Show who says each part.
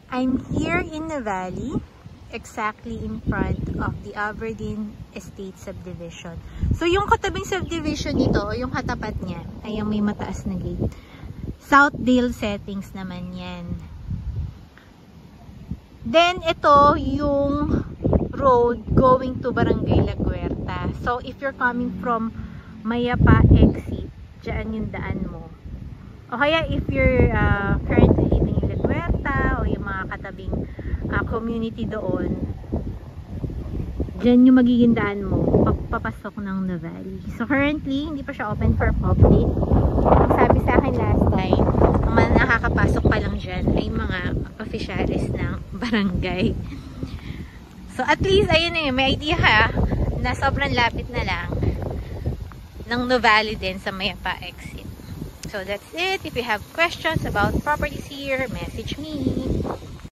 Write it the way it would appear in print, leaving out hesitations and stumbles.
Speaker 1: I'm here in Nuvali, exactly in front of the Aberdeen Estate Subdivision. So yung katabing subdivision nito, yung katapat niya, ay yung may mataas na gate. Southdale settings naman yan. Then ito yung road going to Barangay La Guerta. So if you're coming from Mayapa exit, dyan yung daan mo. O kaya if you're currently living in La Guerta o yung mga katabing community doon, dyan yung magiging daan mo papasok ng Nuvali. So currently, hindi pa siya open for public. Ang sabi sa akin last time, ang mga nakakapasok pa lang dyan ay mga officialis ng barangay. So at least, ayun na yun, may idea ka na sobrang lapit na lang ng Nuvali din sa Mayapa exit. So that's it. If you have questions about properties here, message me.